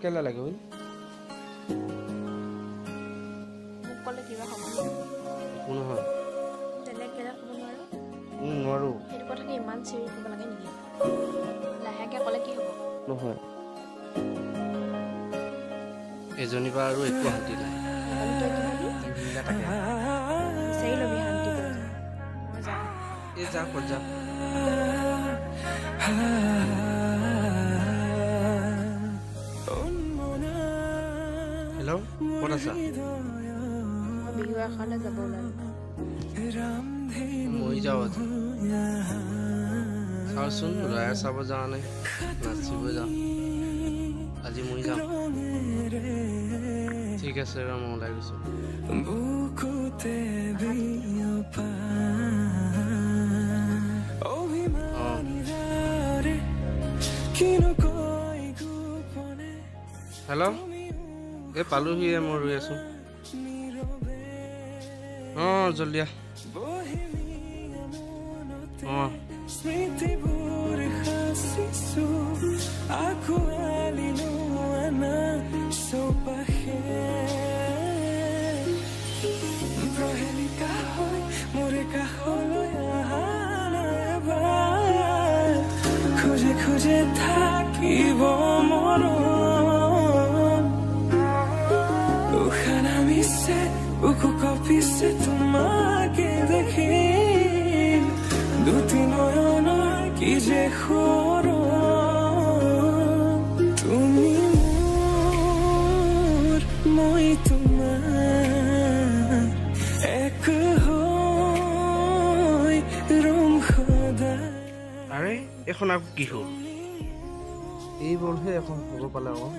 কেলা লাগে ঐ মোক ক'লে কিবা হ'ব কোন হয় বেলেগ বেলেগ ক'ব নোৱাৰো নোৱাৰো সেইটো কথাকে ইমান চিৰি ক'ব লাগে নেকি লাহেকে ক'লে কি হ'ব নহয় এজনী বা আৰু একো শান্তি নাই তই কি ভাবি তাকে বিচাৰি ল'বি শান্তি কৰি মই যাওঁ এই যা ক'ত যা হেল্ল' ক'ত আছা মই বিহু এখনলৈ যাব ওলালোঁ মই যাওঁ আজি চাওচোন ল'ৰাই চাব যাওঁ নে নাচিব যাওঁ আজি মই যাম ঠিক আছে ৰ মই ওলাই গৈছোঁ হেল্ল' এই পালোহিয়ে মই ৰৈ আছোঁ অঁ জলদি আহ অঁ স্মৃতিবোৰ সাঁচিছো আঁকোৱালিলো আনা চৌপাশে প্ৰহেলিকা হৈ মোৰ কাষলৈ অহা এবাৰ খোজে খোজে থাকিব মন উশাহ নামিছে বুকু কঁপিছে তোমাকে দেখি দুটি নয়নৰ কি যে সৰ তুমি মোৰ মই তোমাৰ এক হৈ ৰম সদায় আৰে এখন আকৌ কি হ'ল এই বলহে এখন হ'ব পালে আকৌ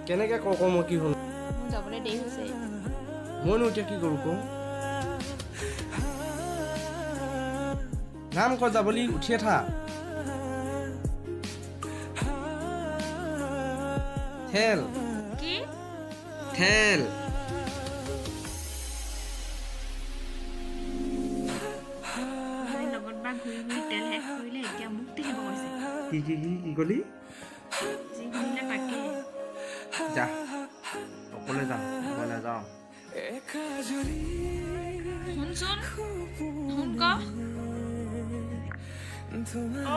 কেনেকে কওঁ মই কি হ'ল মোৰ যাবলৈ দেৰি হৈছে মইনো এতিয়া কি কৰোঁ কওঁ নাম ক'ত যাবলৈ উঠিয়ে থা খেল কি খেল লগত বা ঘূৰি ঘূৰি তেল শেষ কৰিলে এতিয়া মুক্তি দিব কৈছে কি ক'লি যি শুনিলে তাকে যা অকলে যাম মই নাযাওঁ শুনচোন শুন ক ঐ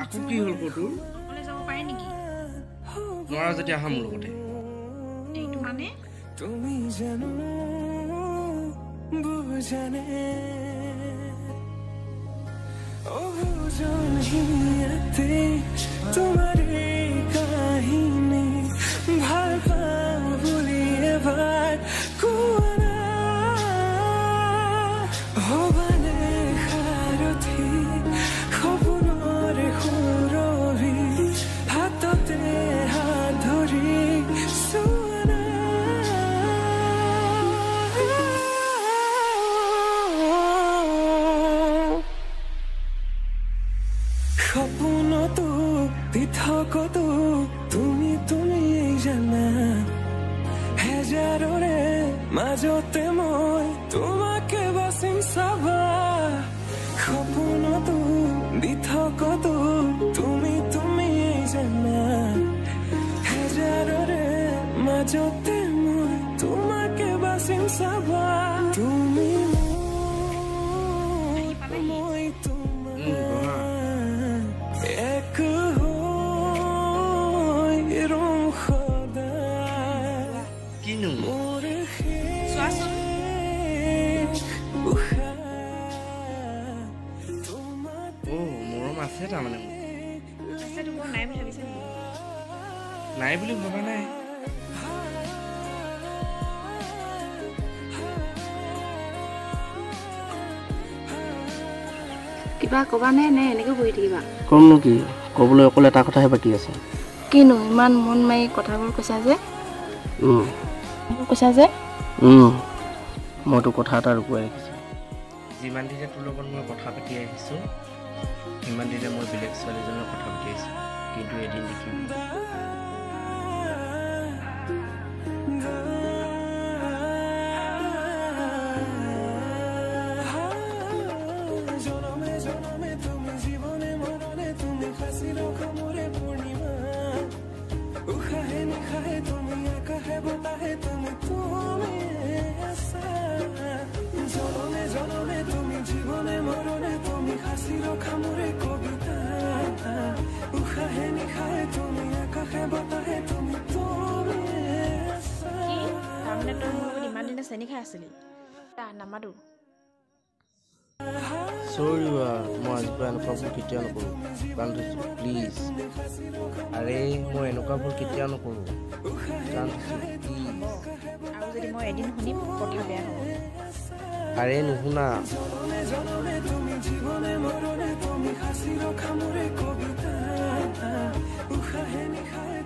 আকৌ কি হ'ল ক'তো অকলে যাব পাৰে নেকি নোৱাৰা যদি আহা মোৰ লগতে এইটো মানে তুমি জানো বুজানে বুজনিয়াতে তোমাৰ কাহিনী ভাল পাওঁ বুলি এবাৰ কোৱা না হবানে সাৰথি সপোনৰে সুৰভি হাততে হাত ধৰি চোৱা না সপোনতো পৃথকতো তুমি জানা হেজাৰৰে মাজতে মই তোমাকে বাচিম চাবা সপোনতো পৃথকতো তুমি জানা হেজাৰৰে মাজতে মই তোমাকে বাচিম চাবা তুমি মই এক হৈ ৰম সদায় কিনো মোৰ চোৱাচোন মৰম আছে তাৰমানে আছে তোমাৰ নাই বুলি ভাবিছে নেকি নাই বুলি ভবা নাই কিবা ক'বা নে এনেকৈ বহি থাকিবা কমনো কি ক'বলৈ অকল এটা কথাহে বাকী আছে কিনো ইমান মন মাৰি কথাবোৰ কৈছা যে মইতো কথা এটা ৰখুৱাই ৰাখিছোঁ যিমান দিনে তোৰ লগত মই কথা পাতি আহিছোঁ ইমান দিনে মই বেলেগ ছোৱালীজনৰ কথা পাতি আছোঁ কিন্তু এদিন দেখিম জনমে জনমে তুমি জীবনে মরণে তুমি হাসি রখো মোরে পূর্ণিমা উখাহে নিখাহে তুমি একাহে বতাহে তুমি আসা জনমে জনমে তুমি জীবনে মরণে তুমি হাসি রখা মোরে কবিতা উখাহে নিখাহে তুমি একাহে বতাহে তুমি আসা কি তাৰমানে তই মোৰ লগত ইমান দিনে চেনি খাই আছিলি নামাতো চৰি মই আজিৰ পৰা এনেকুৱা ভুল কেতিয়াও নকৰোঁ কান্তোষী প্লিজ আৰে মই এনেকুৱা ভুল কেতিয়াও নকৰোঁ কান্তোষী প্লিজ আৰু যদি মই এদিন শুনিম কথা বেয়া হ'ব আৰে নুশুনা জনমে জনমে তুমি জীবনে মৰণে তুমি হাসি ৰখা মোৰে কবিতা উখাহে নিখাহে